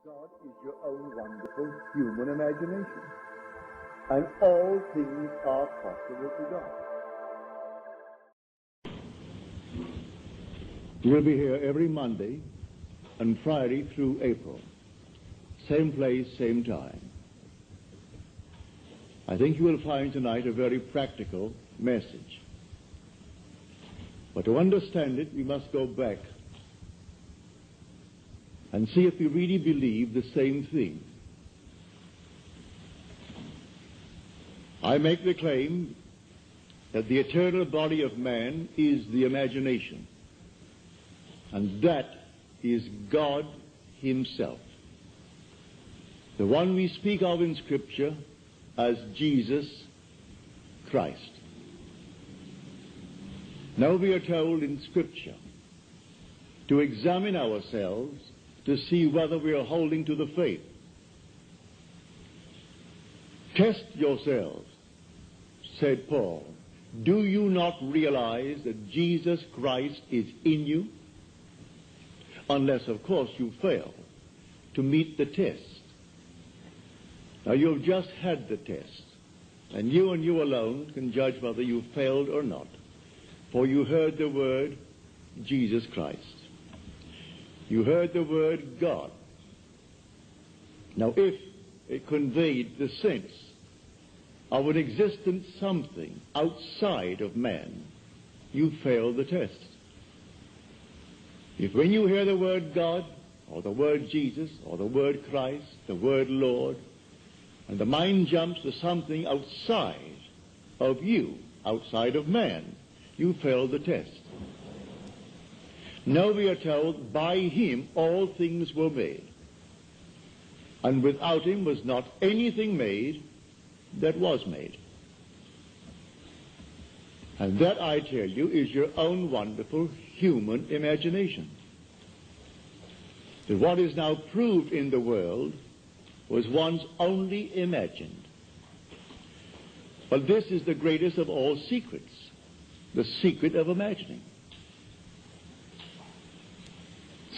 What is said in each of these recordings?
God is your own wonderful human imagination, and all things are possible to God. We'll be here every Monday and Friday through April. Same place, same time. I think you will find tonight a very practical message. But to understand it, we must go back and see if we really believe the same thing. I make the claim that the eternal body of man is the imagination, and that is God Himself, the one we speak of in Scripture as Jesus Christ. Now we are told in Scripture to examine ourselves to see whether we are holding to the faith. Test yourselves, said Paul. Do you not realize that Jesus Christ is in you? Unless, of course, you fail to meet the test. Now, you have just had the test, and you alone can judge whether you failed or not. For you heard the word Jesus Christ. You heard the word God. Now, if it conveyed the sense of an existent something outside of man, you failed the test. If when you hear the word God, or the word Jesus, or the word Christ, the word Lord, and the mind jumps to something outside of you, outside of man, you failed the test. Now we are told, by Him all things were made, and without Him was not anything made that was made. And that, I tell you, is your own wonderful human imagination. That what is now proved in the world was once only imagined. But this is the greatest of all secrets, the secret of imagining.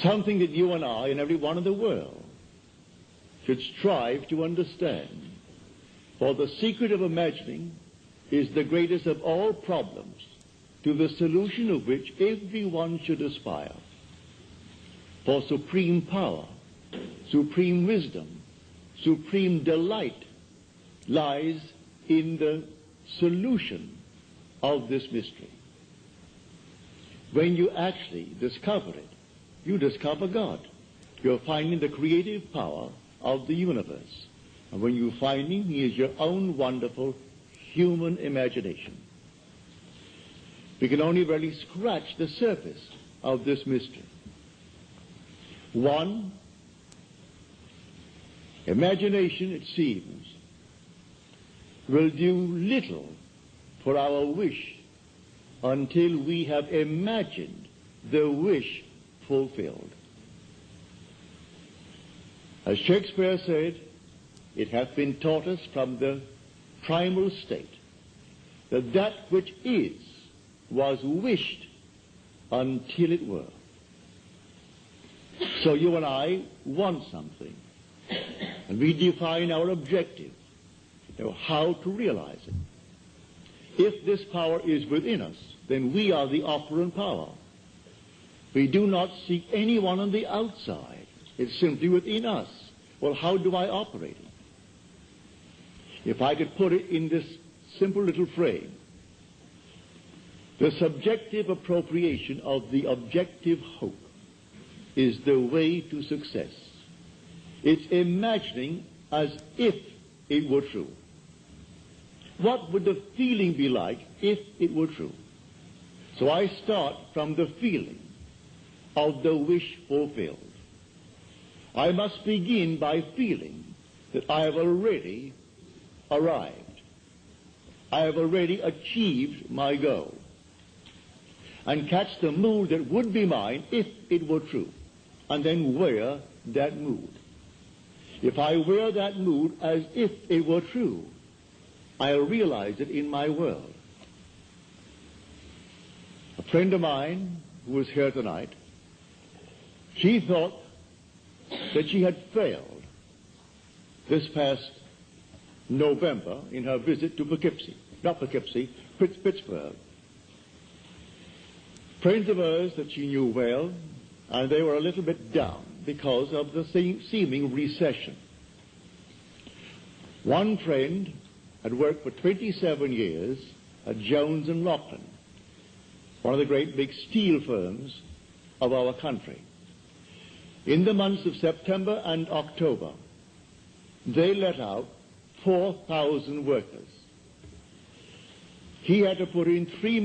Something that you and I and everyone in the world should strive to understand. For the secret of imagining is the greatest of all problems, to the solution of which everyone should aspire. For supreme power, supreme wisdom, supreme delight lies in the solution of this mystery. When you actually discover it, you discover God. You're finding the creative power of the universe. And when you find Him, He is your own wonderful human imagination. We can only really scratch the surface of this mystery. One, imagination, it seems, will do little for our wish until we have imagined the wish fulfilled. As Shakespeare said, it hath been taught us from the primal state that that which is was wished until it were. So you and I want something, and we define our objective, how to realize it. If this power is within us, then we are the operant power. We do not seek anyone on the outside. It's simply within us. Well, how do I operate it? If I could put it in this simple little frame, the subjective appropriation of the objective hope is the way to success. It's imagining as if it were true. What would the feeling be like if it were true? So I start from the feeling of the wish fulfilled. I must begin by feeling that I have already arrived. I have already achieved my goal. And catch the mood that would be mine if it were true. And then wear that mood. If I wear that mood as if it were true, I'll realize it in my world. A friend of mine who was here tonight, she thought that she had failed this past November in her visit to Pittsburgh. Friends of hers that she knew well, and they were a little bit down because of the seeming recession. One friend had worked for 27 years at Jones and Loughlin, one of the great big steel firms of our country. In the months of September and October, they let out 4,000 workers. He had to put in 3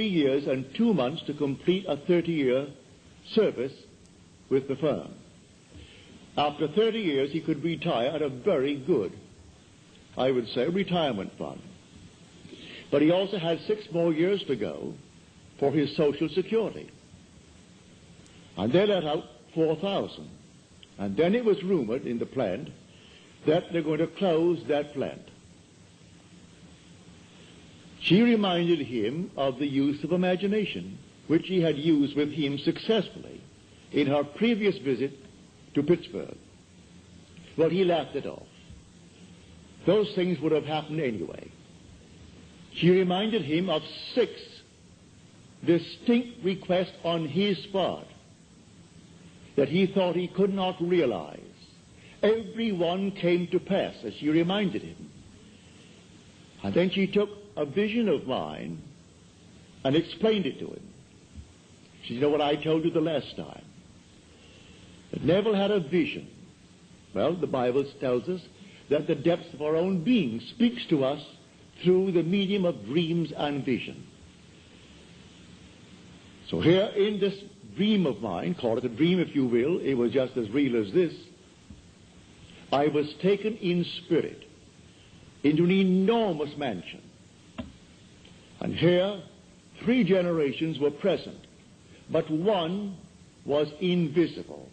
years and 2 months to complete a 30-year service with the firm. After 30 years, he could retire at a very good, I would say, retirement fund. But he also had 6 more years to go for his Social Security. And they let out 4,000. And then it was rumored in the plant that they're going to close that plant. She reminded him of the use of imagination, which he had used with him successfully in her previous visit to Pittsburgh. Well, he laughed it off. Those things would have happened anyway. She reminded him of 6 distinct requests on his part that he thought he could not realize. Every one came to pass, as she reminded him. And then she took a vision of mine and explained it to him. She said, you know what I told you the last time? That Neville had a vision. Well, the Bible tells us that the depths of our own being speaks to us through the medium of dreams and vision. So here in this dream of mine, call it a dream if you will, it was just as real as this, I was taken in spirit into an enormous mansion. And here 3 generations were present, but one was invisible,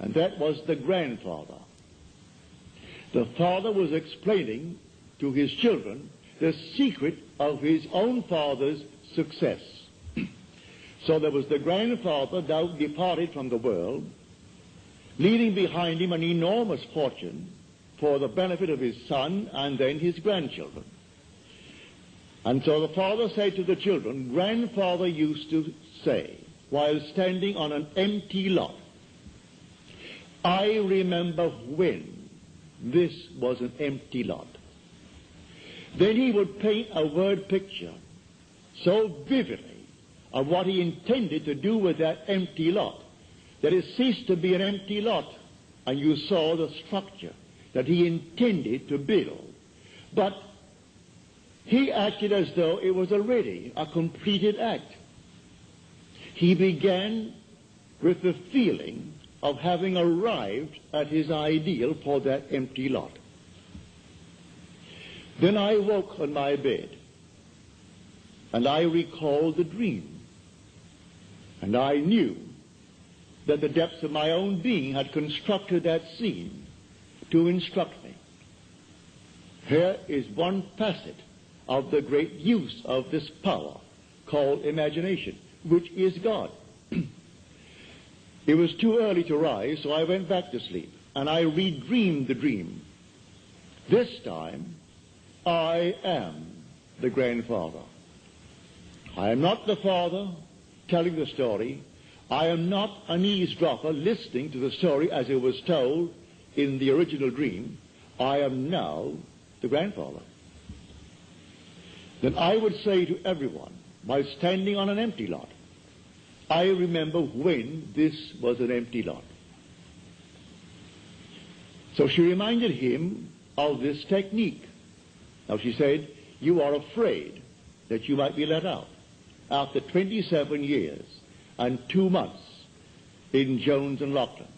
and that was the grandfather. The father was explaining to his children the secret of his own father's success. So there was the grandfather now departed from the world, leaving behind him an enormous fortune for the benefit of his son and then his grandchildren. And so the father said to the children, grandfather used to say, while standing on an empty lot, I remember when this was an empty lot. Then he would paint a word picture so vividly of what he intended to do with that empty lot, that it ceased to be an empty lot, and you saw the structure that he intended to build. But he acted as though it was already a completed act. He began with the feeling of having arrived at his ideal for that empty lot. Then I woke on my bed, and I recalled the dream. And I knew that the depths of my own being had constructed that scene to instruct me. Here is one facet of the great use of this power called imagination, which is God. It was too early to rise, so I went back to sleep, and I redreamed the dream. This time, I am the grandfather. I am not the father telling the story. I am not an eavesdropper listening to the story as it was told in the original dream. I am now the grandfather. Then I would say to everyone, while standing on an empty lot, I remember when this was an empty lot. So she reminded him of this technique. Now she said, you are afraid that you might be let out after 27 years and 2 months in Jones and Loughlin.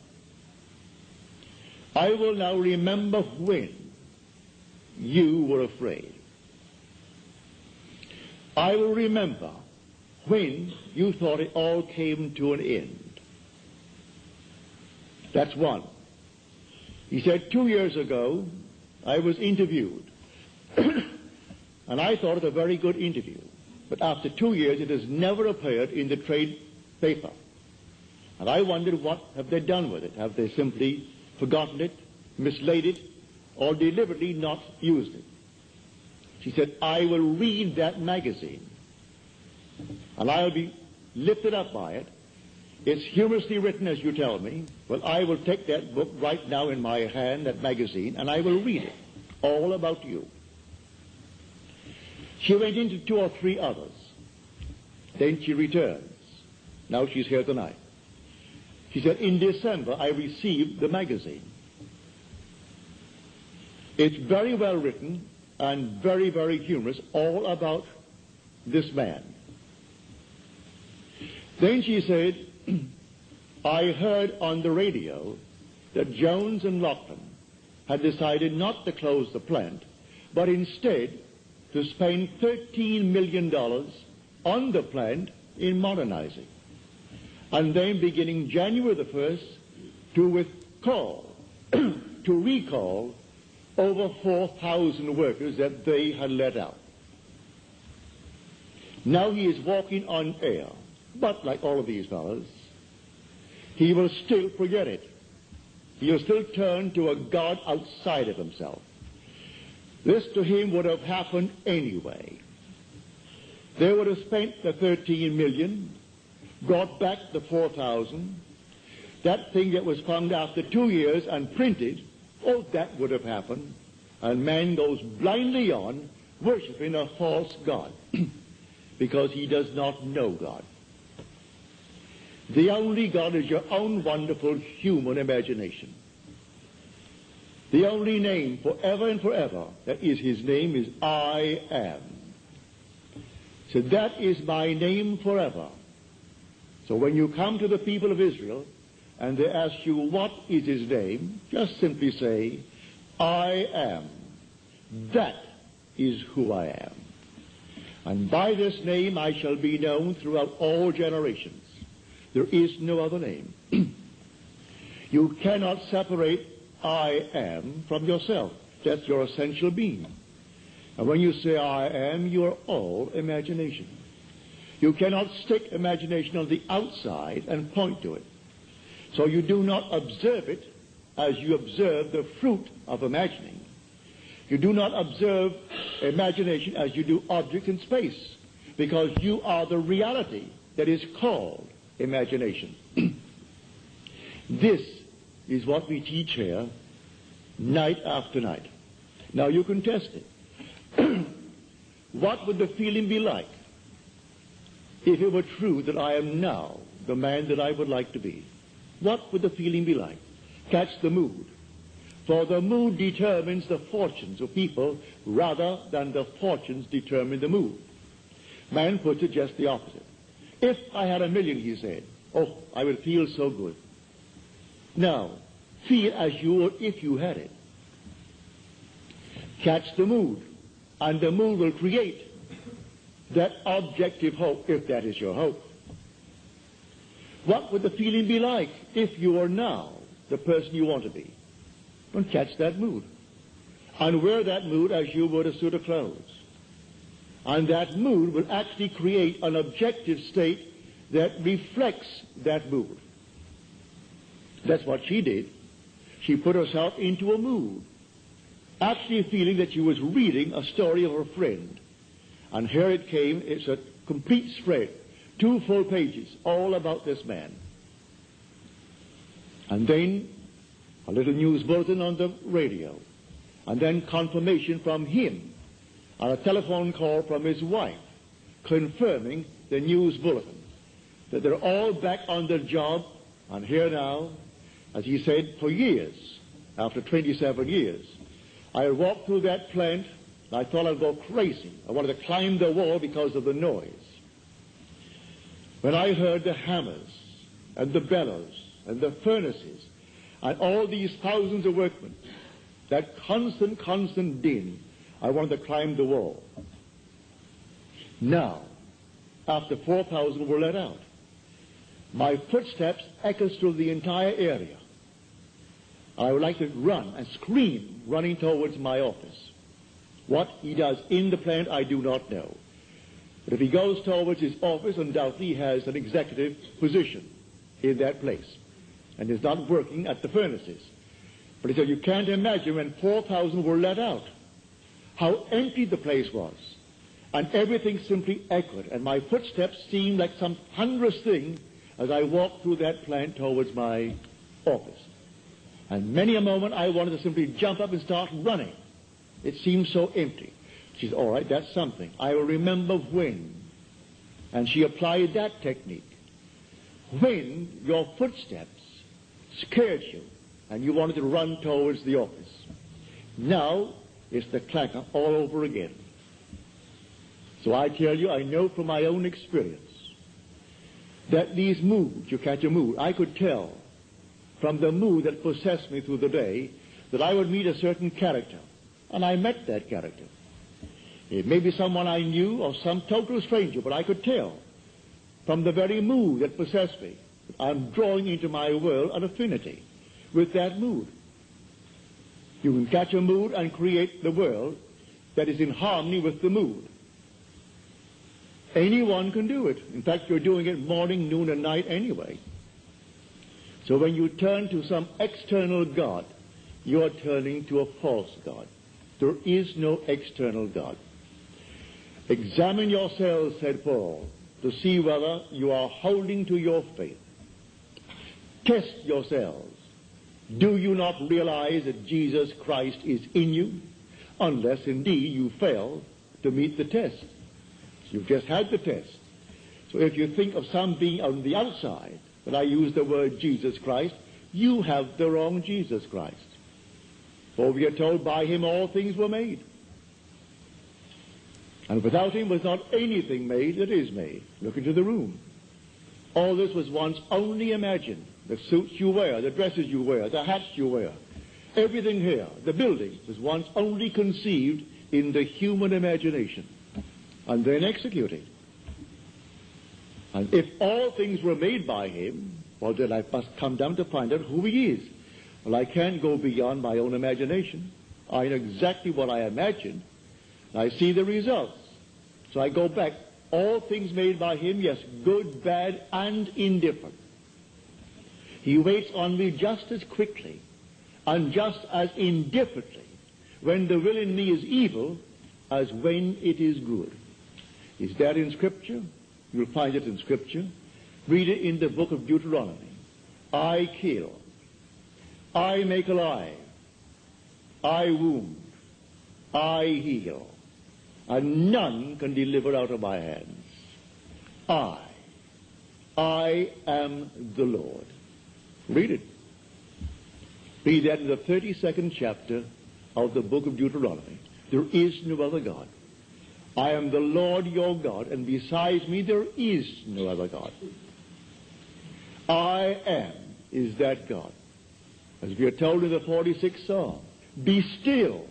I will now remember when you were afraid. I will remember when you thought it all came to an end. That's one. He said 2 years ago I was interviewed and I thought it a very good interview. But after 2 years, it has never appeared in the trade paper. And I wondered, what have they done with it? Have they simply forgotten it, mislaid it, or deliberately not used it? She said, I will read that magazine, and I'll be lifted up by it. It's humorously written, as you tell me. Well, I will take that book right now in my hand, that magazine, and I will read it, all about you. She went into 2 or 3 others. Then she returns. Now she's here tonight. She said, in December, I received the magazine. It's very well written and very, very humorous, all about this man. Then she said, I heard on the radio that Jones and Lachlan had decided not to close the plant, but instead to spend $13 million on the plant in modernizing. And then beginning January the 1st, to recall over 4,000 workers that they had let out. Now he is walking on air, but like all of these fellows, he will still forget it. He will still turn to a God outside of himself. This to him would have happened anyway. They would have spent the 13 million, brought back the 4,000. That thing that was found after 2 years and printed, oh, that would have happened. And man goes blindly on worshiping a false God because he does not know God. The only God is your own wonderful human imagination. The only name forever and forever that is his name is I am. So that is my name forever. So when you come to the people of Israel and they ask you what is his name, just simply say, I am. That is who I am. And by this name I shall be known throughout all generations. There is no other name. You cannot separate I am from yourself. That's your essential being. And when you say I am, you are all imagination. You cannot stick imagination on the outside and point to it. So you do not observe it as you observe the fruit of imagining. You do not observe imagination as you do objects in space, because you are the reality that is called imagination. This is what we teach here night after night. Now you can test it. What would the feeling be like if it were true that I am now the man that I would like to be? What would the feeling be like? Catch the mood. For the mood determines the fortunes of people rather than the fortunes determine the mood. Man puts it just the opposite. If I had $1 million, he said, oh, I would feel so good. Now, feel as you would if you had it. Catch the mood, and the mood will create that objective hope, if that is your hope. What would the feeling be like if you are now the person you want to be? Well, catch that mood. And wear that mood as you would a suit of clothes. And that mood will actually create an objective state that reflects that mood. That's what she did. She put herself into a mood, actually feeling that she was reading a story of her friend. And here it came. It's a complete spread, 2 full pages, all about this man. And then a little news bulletin on the radio, and then confirmation from him, and a telephone call from his wife, confirming the news bulletin, that they're all back on their job, and here now, as he said, for years, after 27 years, I walked through that plant, and I thought I'd go crazy. I wanted to climb the wall because of the noise. When I heard the hammers, and the bellows, and the furnaces, and all these thousands of workmen, that constant din, I wanted to climb the wall. Now, after 4,000 were let out, my footsteps echoes through the entire area. I would like to run and scream, running towards my office. What he does in the plant, I do not know. But if he goes towards his office, undoubtedly he has an executive position in that place, and is not working at the furnaces. But he said, you can't imagine when 4,000 were let out, how empty the place was, and everything simply echoed, and my footsteps seemed like some thunderous thing as I walked through that plant towards my office. And many a moment I wanted to simply jump up and start running. It seemed so empty. She said, all right, that's something. I will remember when. And she applied that technique. When your footsteps scared you and you wanted to run towards the office. Now it's the clacker all over again. So I tell you, I know from my own experience that these moods, you catch a mood, I could tell from the mood that possessed me through the day that I would meet a certain character. And I met that character. It may be someone I knew or some total stranger, but I could tell from the very mood that possessed me that I'm drawing into my world an affinity with that mood. You can catch a mood and create the world that is in harmony with the mood. Anyone can do it. In fact, you're doing it morning, noon, and night anyway. So when you turn to some external God, you're turning to a false God. There is no external God. Examine yourselves, said Paul, to see whether you are holding to your faith. Test yourselves. Do you not realize that Jesus Christ is in you? Unless, indeed, you fail to meet the test. You've just had the test. So if you think of some being on the outside, when I use the word Jesus Christ, you have the wrong Jesus Christ. For we are told by him all things were made. And without him was not anything made that is made. Look into the room. All this was once only imagined. The suits you wear, the dresses you wear, the hats you wear. Everything here, the building, was once only conceived in the human imagination and then executed. And if all things were made by him, well, then I must come down to find out who he is. Well, I can't go beyond my own imagination. I know exactly what I imagined. I see the results. So I go back. All things made by him, yes, good, bad, and indifferent. He waits on me just as quickly and just as indifferently when the will in me is evil as when it is good. Is that in Scripture? You'll find it in Scripture. Read it in the book of Deuteronomy. I kill. I make alive. I wound. I heal. And none can deliver out of my hands. I am the Lord. Read it. Read that in the 32nd chapter of the book of Deuteronomy. There is no other God. I am the Lord your God, and besides me there is no other God. I am is that God. As we are told in the 46th Psalm, be still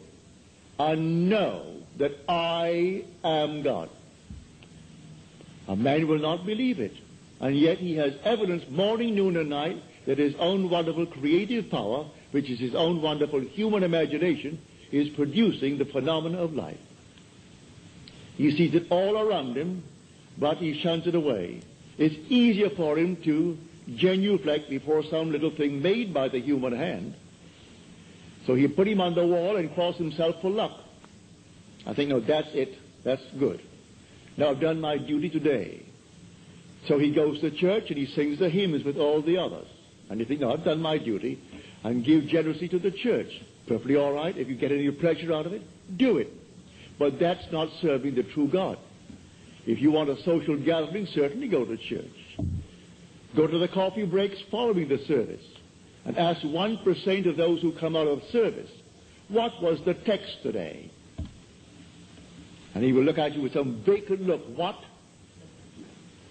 and know that I am God. A man will not believe it, and yet he has evidence morning, noon, and night that his own wonderful creative power, which is his own wonderful human imagination, is producing the phenomena of life. He sees it all around him, but he shuns it away. It's easier for him to genuflect before some little thing made by the human hand. So he put him on the wall and cross himself for luck. I think, no, that's it. That's good. Now I've done my duty today. So he goes to church and he sings the hymns with all the others. And you think, no, I've done my duty, and give generously to the church. Perfectly all right. If you get any pleasure out of it, do it. But that's not serving the true God. If you want a social gathering, certainly go to church. Go to the coffee breaks following the service and ask 1% of those who come out of service, what was the text today? And he will look at you with some vacant look. What?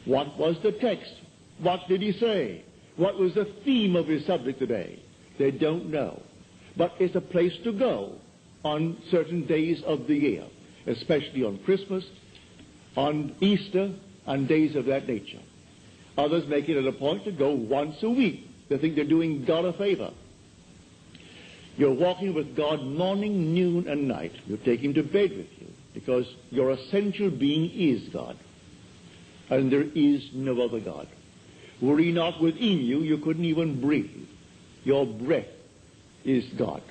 What was the text? What did he say? What was the theme of his subject today? They don't know. But it's a place to go on certain days of the year, especially on Christmas, on Easter, and days of that nature. Others make it a point to go once a week. They think they're doing God a favor. You're walking with God morning, noon, and night. You take him to bed with you because your essential being is God. And there is no other God. Were he not within you, you couldn't even breathe. Your breath is God.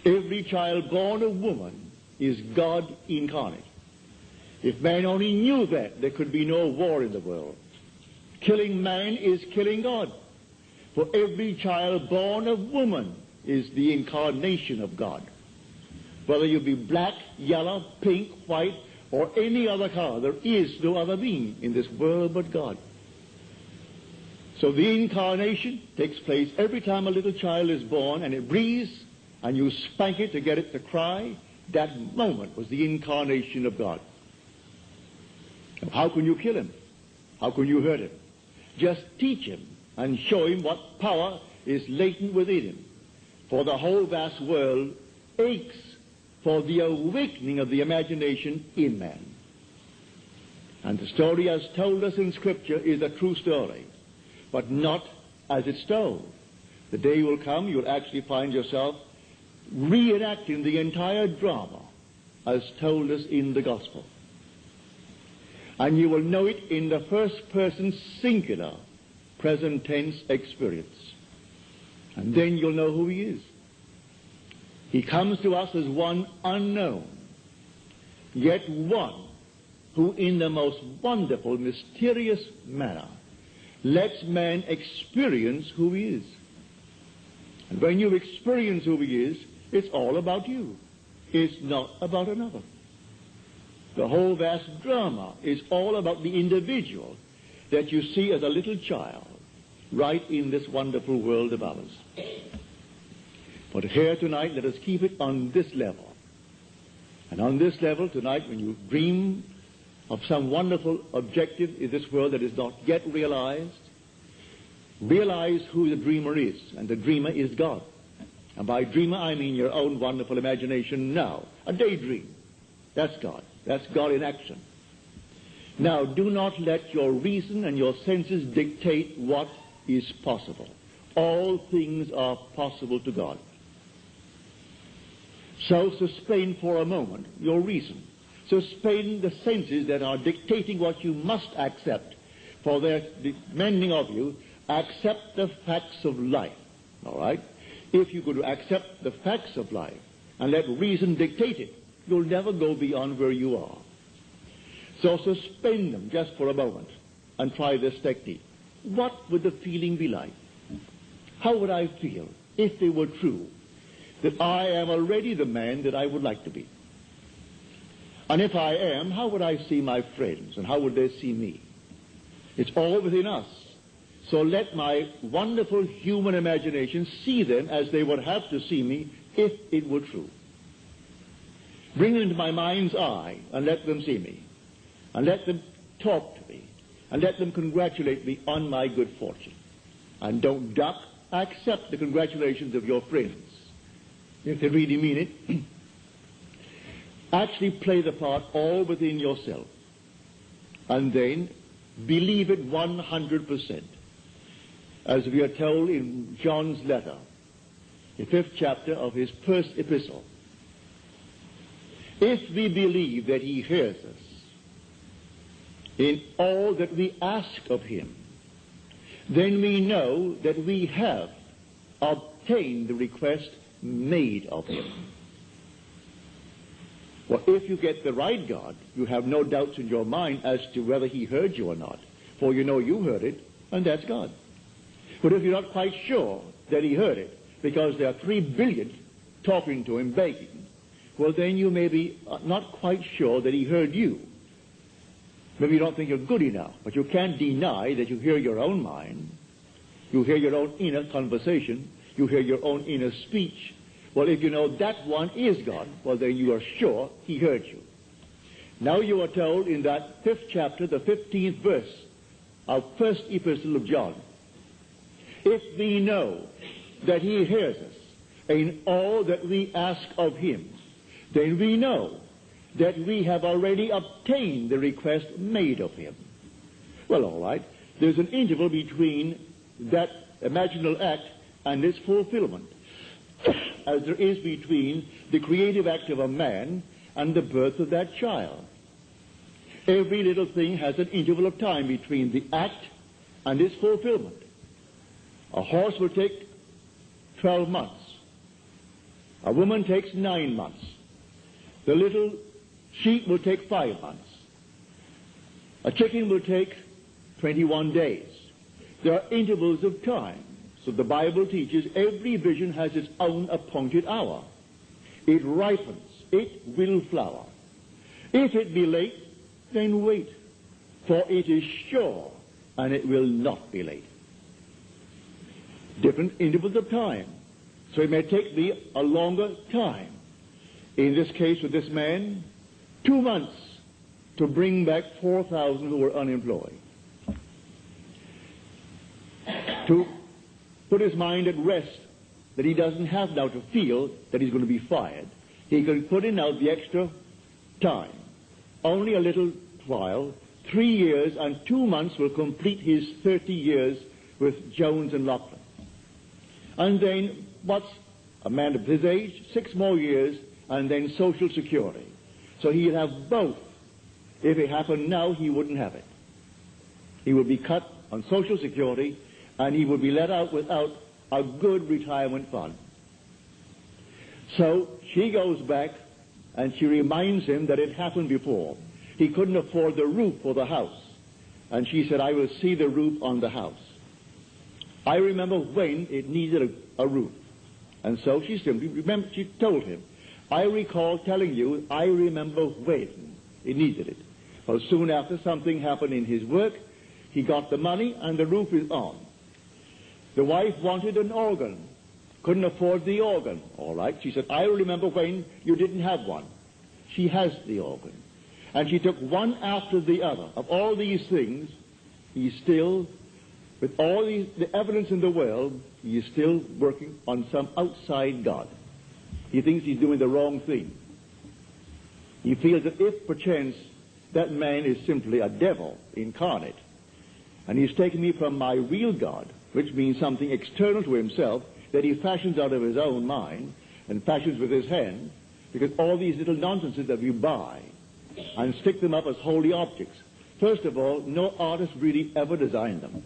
Every child born of woman is God incarnate. If man only knew that, there could be no war in the world. Killing man is killing God. For every child born of woman is the incarnation of God. Whether you be black, yellow, pink, white, or any other color, there is no other being in this world but God. So the incarnation takes place every time a little child is born and it breathes, and you spank it to get it to cry. That moment was the incarnation of God. Now, how can you kill him? How can you hurt him? Just teach him and show him what power is latent within him. For the whole vast world aches for the awakening of the imagination in man. And the story as told us in Scripture is a true story, but not as it's told. The day will come you'll actually find yourself reenacting the entire drama as told us in the Gospel. And you will know it in the first person singular present tense experience. And then you'll know who he is. He comes to us as one unknown, yet one who in the most wonderful, mysterious manner lets man experience who he is. And when you experience who he is, it's all about you. It's not about another. The whole vast drama is all about the individual that you see as a little child right in this wonderful world of ours. But here tonight, let us keep it on this level. And on this level tonight, when you dream of some wonderful objective in this world that is not yet realized, realize who the dreamer is. And the dreamer is God. And by dreamer, I mean your own wonderful imagination now. A daydream. That's God. That's God in action. Now, do not let your reason and your senses dictate what is possible. All things are possible to God. So suspend for a moment your reason. Suspend the senses that are dictating what you must accept. For their demanding of you, accept the facts of life. All right? If you could accept the facts of life and let reason dictate it, you'll never go beyond where you are. So suspend them just for a moment and try this technique. What would the feeling be like? How would I feel if they were true, that I am already the man that I would like to be? And if I am, how would I see my friends and how would they see me? It's all within us. So let my wonderful human imagination see them as they would have to see me if it were true. Bring them into my mind's eye and let them see me. And let them talk to me. And let them congratulate me on my good fortune. And don't duck. Accept the congratulations of your friends. If they really mean it. Actually play the part all within yourself. And then believe it 100%. As we are told in John's letter, the 5th chapter of his first epistle. If we believe that he hears us in all that we ask of him, then we know that we have obtained the request made of him. Well, if you get the right God, you have no doubts in your mind as to whether he heard you or not. For you know you heard it, and that's God. But if you're not quite sure that he heard it, because there are 3 billion talking to him, begging, well, then you may be not quite sure that he heard you. Maybe you don't think you're good enough, but you can't deny that you hear your own mind. You hear your own inner conversation. You hear your own inner speech. Well, if you know that one is God, well, then you are sure he heard you. Now you are told in that 5th chapter, the 15th verse of first epistle of John, if we know that he hears us in all that we ask of him, then we know that we have already obtained the request made of him. Well, all right. There's an interval between that imaginal act and its fulfillment, as there is between the creative act of a man and the birth of that child. Every little thing has an interval of time between the act and its fulfillment. A horse will take 12 months. A woman takes 9 months. The little sheep will take 5 months. A chicken will take 21 days. There are intervals of time. So the Bible teaches every vision has its own appointed hour. It ripens. It will flower. If it be late, then wait, for it is sure, and it will not be late. Different intervals of time. So it may take me a longer time. In this case with this man, 2 months to bring back 4,000 who were unemployed. To put his mind at rest that he doesn't have now to feel that he's going to be fired. He can put in now the extra time. Only a little while, 3 years and 2 months will complete his 30 years with Jones and Lachlan. And then, what's a man of his age? 6 more years, and then Social Security. So he'd have both. If it happened now, he wouldn't have it. He would be cut on Social Security, and he would be let out without a good retirement fund. So she goes back, and she reminds him that it happened before. He couldn't afford the roof for the house. And she said, I will see the roof on the house. I remember when it needed a roof. And so she told him, I recall telling you, I remember when he needed it. Well, soon after, something happened in his work. He got the money, and the roof is on. The wife wanted an organ. Couldn't afford the organ. All right. She said, I remember when you didn't have one. She has the organ. And she took one after the other. Of all these things, he's still, with all the evidence in the world, he is still working on some outside God. He thinks he's doing the wrong thing. He feels that if perchance that man is simply a devil incarnate, and he's taken me from my real God, which means something external to himself that he fashions out of his own mind and fashions with his hand, because all these little nonsenses that we buy and stick them up as holy objects. First of all, no artist really ever designed them.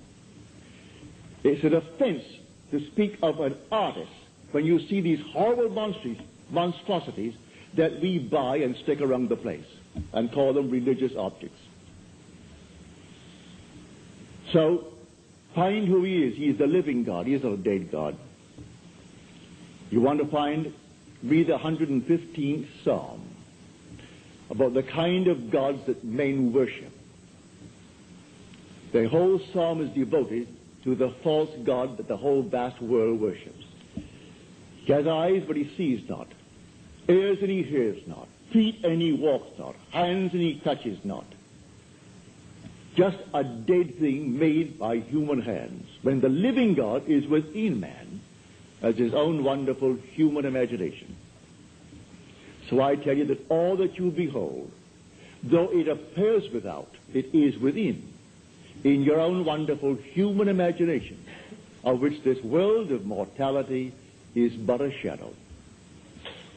It's an offense to speak of an artist when you see these horrible monstrosities that we buy and stick around the place and call them religious objects. So, find who he is. He is the living God. He is not a dead God. You want to read the 115th Psalm about the kind of gods that men worship. The whole psalm is devoted to the false god that the whole vast world worships. He has eyes, but he sees not. Ears, and he hears not. Feet, and he walks not. Hands, and he touches not. Just a dead thing made by human hands, when the living God is within man as his own wonderful human imagination. So I tell you that all that you behold, though it appears without, it is within, in your own wonderful human imagination, of which this world of mortality is but a shadow.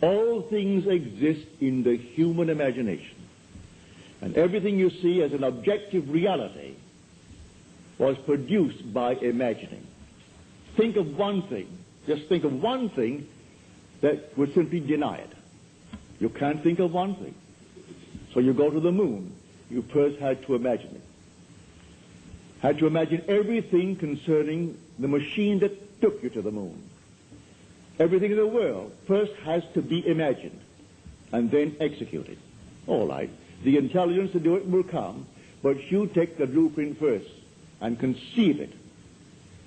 All things exist in the human imagination. And everything you see as an objective reality was produced by imagining. Think of one thing. Just think of one thing that would simply deny it. You can't think of one thing. So you go to the moon. You first had to imagine it. Had to imagine everything concerning the machine that took you to the moon. Everything in the world first has to be imagined and then executed. All right. The intelligence to do it will come, but you take the blueprint first and conceive it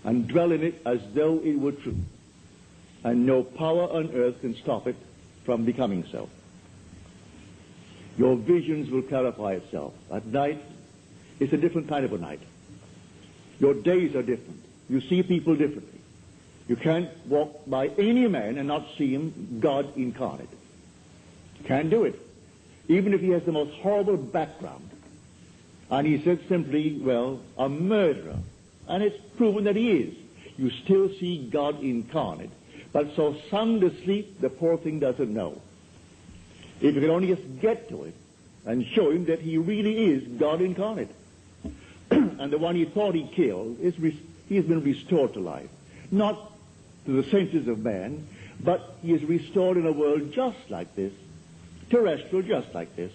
and dwell in it as though it were true. And no power on earth can stop it from becoming so. Your visions will clarify itself. At night, it's a different kind of a night. Your days are different. You see people differently. You can't walk by any man and not see him God incarnate. You can't do it. Even if he has the most horrible background. And he said simply, well, a murderer. And it's proven that he is. You still see God incarnate. But so sound asleep, the poor thing doesn't know. If you can only just get to it and show him that he really is God incarnate. And and the one he thought he killed, he has been restored to life. Not to the senses of man, but he is restored in a world just like this, terrestrial just like this.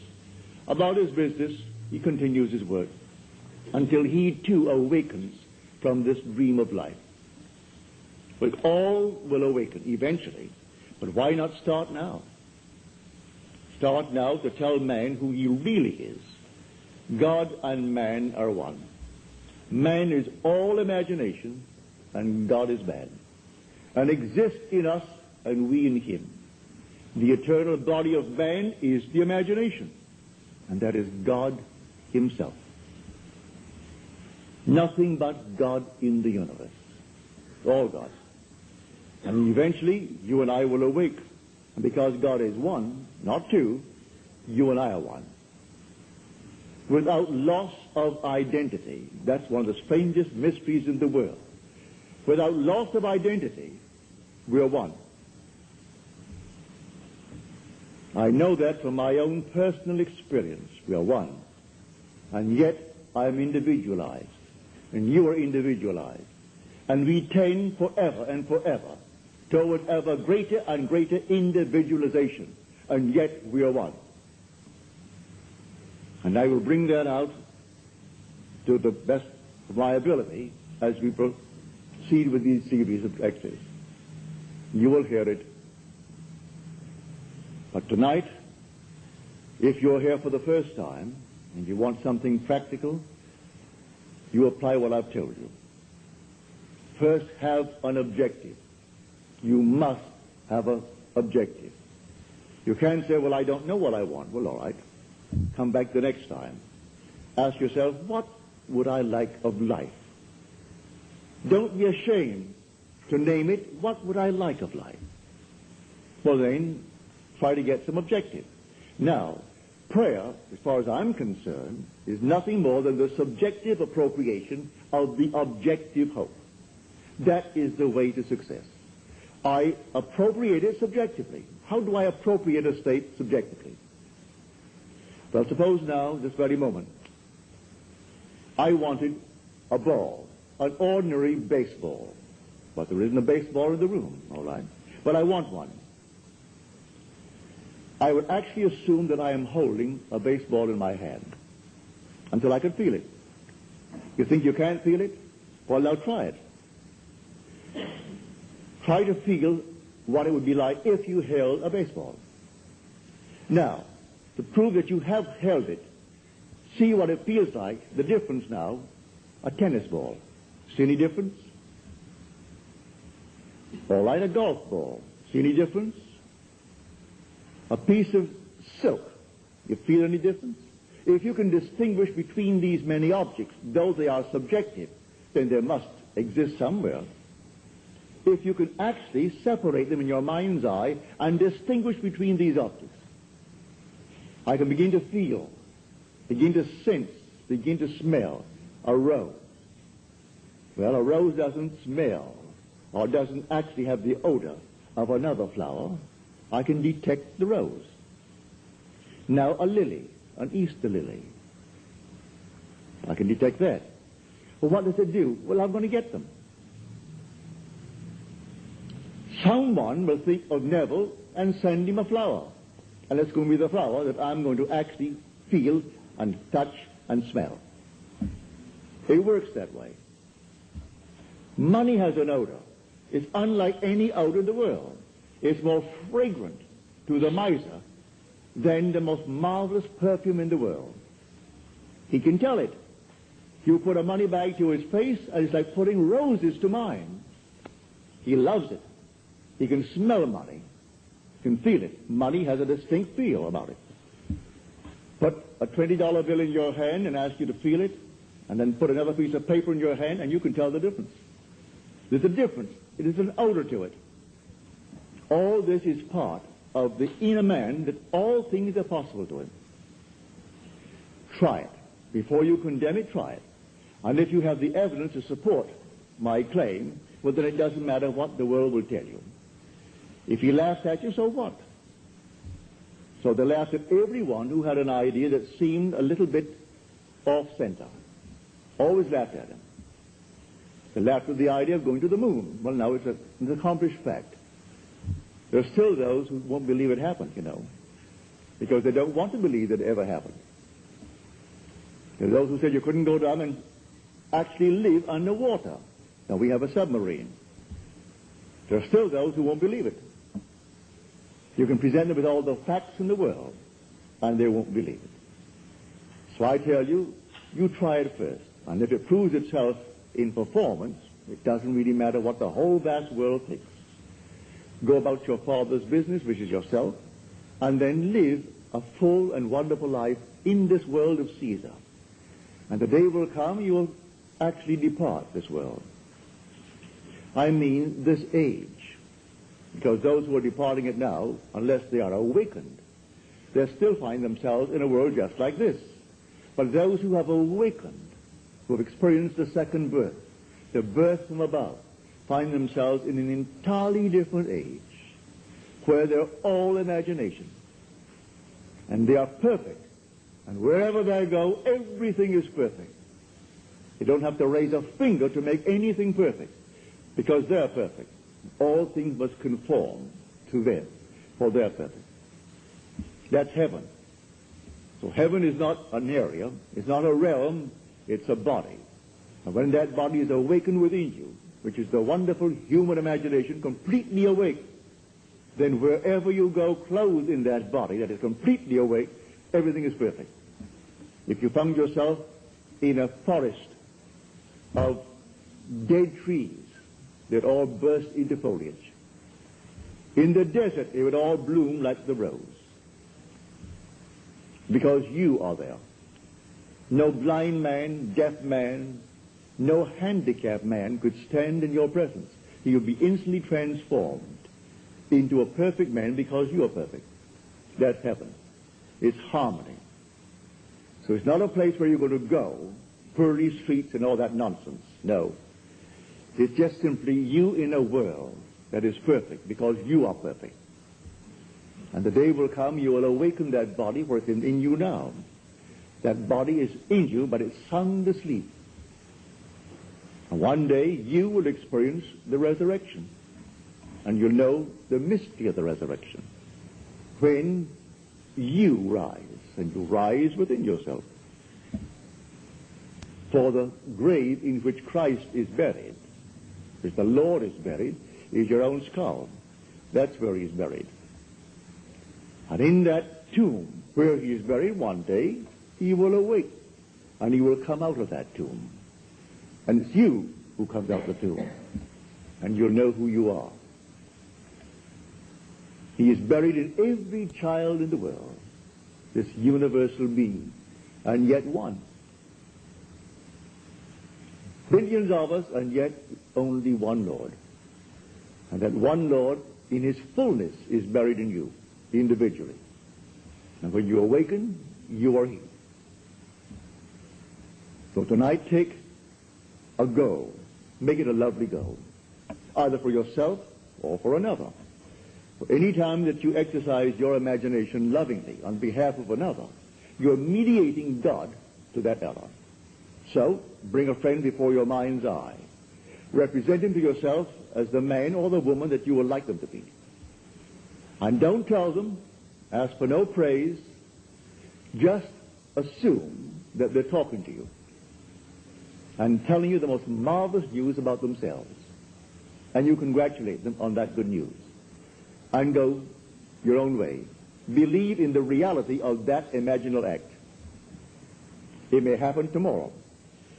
About his business, he continues his work until he too awakens from this dream of life. But all will awaken eventually. But why not start now? Start now to tell man who he really is. God and man are one. Man is all imagination, and God is man, and exists in us and we in him. The eternal body of man is the imagination, and that is God himself. Nothing but God in the universe. All God. And eventually, you and I will awake. And because God is one, not two, you and I are one. Without loss of identity. That's one of the strangest mysteries in the world. Without loss of identity, we are one. I know that from my own personal experience. We are one. And yet, I am individualized. And you are individualized. And we tend forever and forever toward ever greater and greater individualization. And yet, we are one. And I will bring that out to the best of my ability as we proceed with these series of lectures. You will hear it. But tonight, if you're here for the first time and you want something practical, you apply what I've told you. First, have an objective. You must have an objective. You can't say, well, I don't know what I want. Well, all right. Come back the next time. Ask yourself, what would I like of life? Don't be ashamed to name it. What would I like of life? Well, then, try to get some objective. Now, prayer, as far as I'm concerned, is nothing more than the subjective appropriation of the objective hope. That is the way to success. I appropriate it subjectively. How do I appropriate a state subjectively? Well, suppose now, this very moment, I wanted a ball, an ordinary baseball. But there isn't a baseball in the room, all right? But I want one. I would actually assume that I am holding a baseball in my hand until I can feel it. You think you can't feel it? Well, now try it. Try to feel what it would be like if you held a baseball. Now, to prove that you have held it, see what it feels like, the difference now, a tennis ball. See any difference? All right, a golf ball. See any difference? A piece of silk. You feel any difference? If you can distinguish between these many objects, though they are subjective, then there must exist somewhere. If you can actually separate them in your mind's eye and distinguish between these objects, I can begin to feel, begin to sense, begin to smell a rose. Well, a rose doesn't smell or doesn't actually have the odor of another flower. I can detect the rose. Now a lily, an Easter lily. I can detect that. Well, what does it do? Well, I'm going to get them. Someone will think of Neville and send him a flower. And it's going to be the flower that I'm going to actually feel and touch and smell. It works that way. Money has an odor. It's unlike any odor in the world. It's more fragrant to the miser than the most marvelous perfume in the world. He can tell it. You put a money bag to his face, and it's like putting roses to mine. He loves it. He can smell money. He can feel it. Money has a distinct feel about it. Put a $20 bill in your hand and ask you to feel it, and then put another piece of paper in your hand, and you can tell the difference. There's a difference. It is an odor to it. All this is part of the inner man, that all things are possible to him. Try it. Before you condemn it, try it. And if you have the evidence to support my claim, well, then it doesn't matter what the world will tell you. If he laughs at you, so what? So they laughed at everyone who had an idea that seemed a little bit off-center. Always laughed at him. They laughed at the idea of going to the moon. Well, now it's an accomplished fact. There are still those who won't believe it happened, because they don't want to believe that it ever happened. There are those who said you couldn't go down and actually live underwater. Now we have a submarine. There are still those who won't believe it. You can present them with all the facts in the world, and they won't believe it. So I tell you, you try it first. And if it proves itself in performance, it doesn't really matter what the whole vast world thinks. Go about your Father's business, which is yourself, and then live a full and wonderful life in this world of Caesar. And the day will come you will actually depart this world. I mean this age. Because those who are departing it now, unless they are awakened, they still find themselves in a world just like this. But those who have awakened, who have experienced the second birth, the birth from above, find themselves in an entirely different age, where they're all imagination. And they are perfect. And wherever they go, everything is perfect. They don't have to raise a finger to make anything perfect, because they're perfect. All things must conform to them, for they're perfect. That's heaven. So heaven is not an area, it's not a realm, it's a body. And when that body is awakened within you, which is the wonderful human imagination completely awake, then wherever you go clothed in that body that is completely awake, everything is perfect. If you found yourself in a forest of dead trees that all burst into foliage, in the desert it would all bloom like the rose, because you are there. No blind man, deaf man, no handicapped man could stand in your presence. He would be instantly transformed into a perfect man because you are perfect. That's heaven. It's harmony. So it's not a place where you're going to go, pearly streets and all that nonsense. No. It's just simply you in a world that is perfect because you are perfect. And the day will come you will awaken that body where it's in you now. That body is in you, but it's sound asleep. And one day you will experience the resurrection. And you'll know the mystery of the resurrection. When you rise, and you rise within yourself. For the grave in which Christ is buried, which the Lord is buried, is your own skull. That's where he is buried. And in that tomb where he is buried, one day he will awake, and he will come out of that tomb. And it's you who comes out of the tomb, and you'll know who you are. He is buried in every child in the world, this universal being, and yet one. Billions of us, and yet only one Lord. And that one Lord, in his fullness, is buried in you, individually. And when you awaken, you are he. So tonight, take a go. Make it a lovely go, either for yourself or for another. For any time that you exercise your imagination lovingly on behalf of another, you're mediating God to that other. So, bring a friend before your mind's eye. Represent him to yourself as the man or the woman that you would like them to be. And don't tell them, ask for no praise, just assume that they're talking to you and telling you the most marvelous news about themselves. And you congratulate them on that good news. And go your own way. Believe in the reality of that imaginal act. It may happen tomorrow.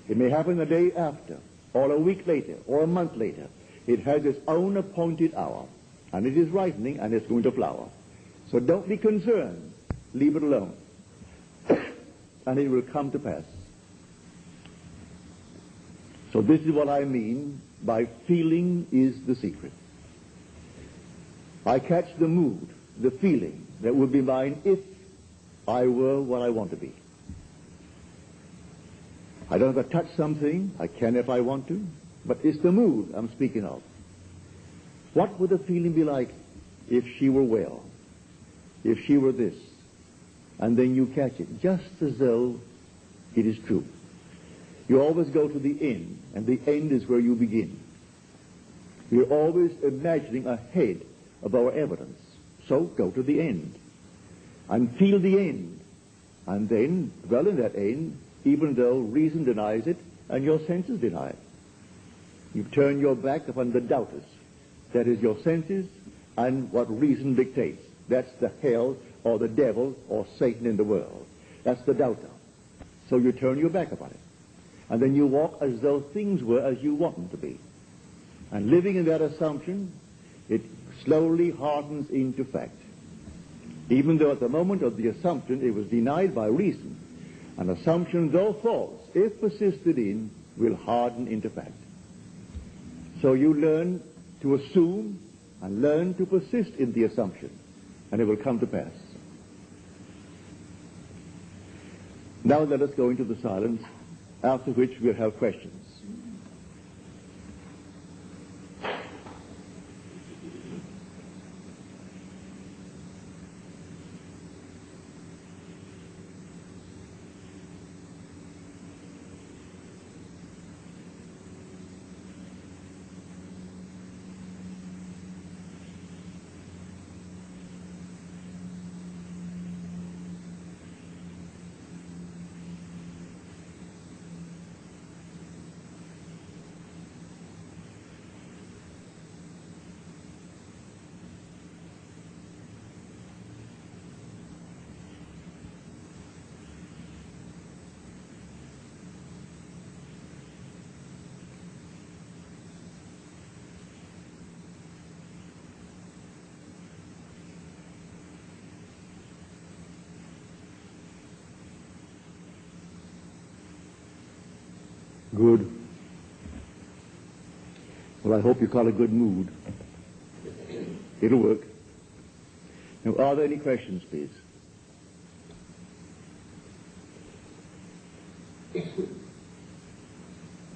It may happen the day after, or a week later, or a month later. It has its own appointed hour, and it is ripening, and it's going to flower. So don't be concerned. Leave it alone. And it will come to pass. So this is what I mean by feeling is the secret. I catch the mood, the feeling that would be mine if I were what I want to be. I don't have to touch something. I can if I want to. But it's the mood I'm speaking of. What would the feeling be like if she were well? If she were this? And then you catch it, just as though it is true. You always go to the end, and the end is where you begin. We're always imagining ahead of our evidence. So go to the end and feel the end. And then dwell in that end, even though reason denies it and your senses deny it. You turn your back upon the doubters. That is your senses and what reason dictates. That's the hell or the devil or Satan in the world. That's the doubter. So you turn your back upon it. And then you walk as though things were as you want them to be. And living in that assumption, it slowly hardens into fact. Even though at the moment of the assumption it was denied by reason, an assumption, though false, if persisted in, will harden into fact. So you learn to assume and learn to persist in the assumption, and it will come to pass. Now let us go into the silence, after which we'll have questions. Good. Well, I hope you call a good mood. It'll work. Now, are there any questions, please?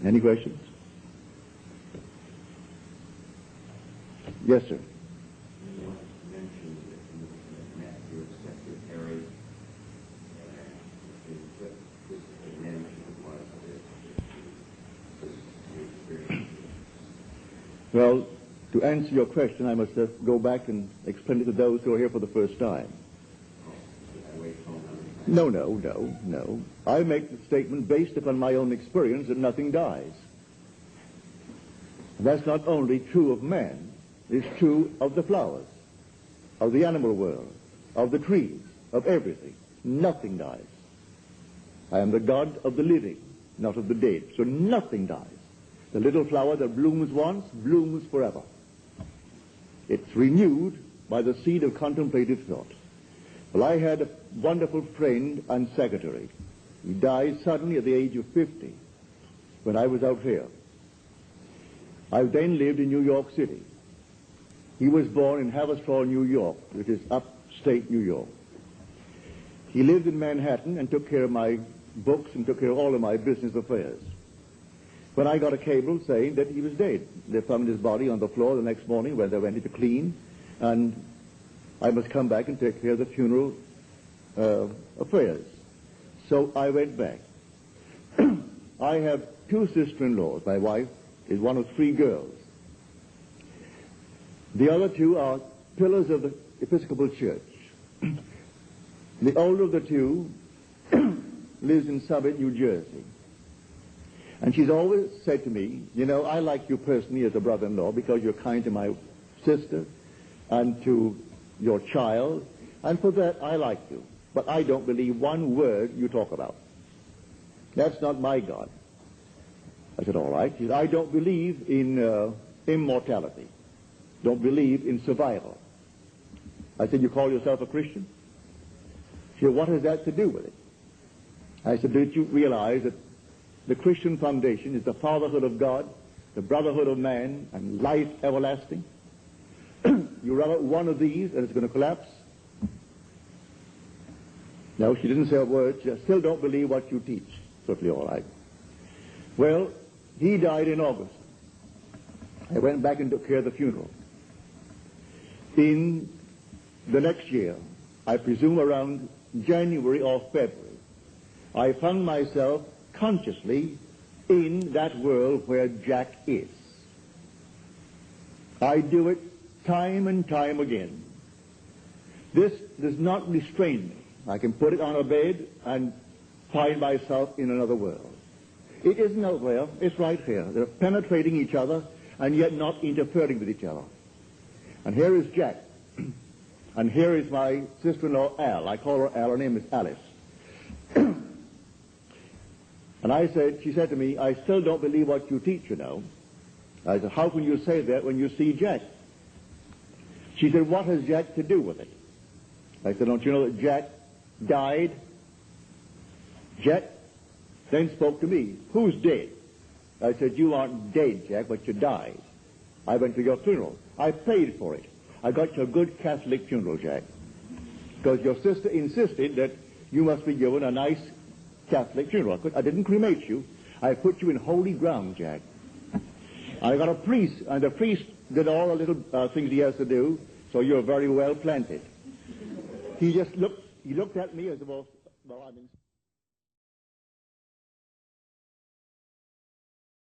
Any questions? Yes, sir. Well, to answer your question, I must go back and explain it to those who are here for the first time. No. I make the statement based upon my own experience that nothing dies. And that's not only true of man, it's true of the flowers, of the animal world, of the trees, of everything. Nothing dies. I am the God of the living, not of the dead. So nothing dies. The little flower that blooms once, blooms forever. It's renewed by the seed of contemplative thought. Well, I had a wonderful friend and secretary. He died suddenly at the age of 50 when I was out here. I then lived in New York City. He was born in Haverstraw, New York, which is upstate New York. He lived in Manhattan and took care of my books and took care of all of my business affairs. When I got a cable saying that he was dead, they found his body on the floor the next morning when they went in to clean, and I must come back and take care of the funeral affairs. So I went back. I have two sister-in-laws. My wife is one of three girls. The other two are pillars of the Episcopal Church. The older of the two lives in Summit, New Jersey. And she's always said to me, you know, I like you personally as a brother-in-law because you're kind to my sister and to your child, and for that I like you. But I don't believe one word you talk about. That's not my God. I said, all right. She said, I don't believe in immortality. Don't believe in survival. I said, you call yourself a Christian? She said, what has that to do with it? I said, did you realize that the Christian foundation is the fatherhood of God, the brotherhood of man, and life everlasting? You run out one of these and it's going to collapse? No, she didn't say a word. She said, still don't believe what you teach. Certainly all right. Well, he died in August. I went back and took care of the funeral. In the next year, I presume around January or February, I found myself consciously in that world where Jack is. I do it time and time again. This does not restrain me. I can put it on a bed and find myself in another world. It isn't out there, it's right here. They're penetrating each other and yet not interfering with each other. And here is Jack. And here is my sister-in-law, Al. I call her Al. Her name is Alice. And she said to me, I still don't believe what you teach, you know. I said, how can you say that when you see Jack? She said, what has Jack to do with it? I said, don't you know that Jack died? Jack then spoke to me, who's dead? I said, you aren't dead, Jack, but you died. I went to your funeral. I paid for it. I got you a good Catholic funeral, Jack. Because your sister insisted that you must be given a nice Catholic funeral. I didn't cremate you. I put you in holy ground, Jack. I got a priest, and the priest did all the little things he has to do, so you're very well planted. He looked at me as the most, well, I mean...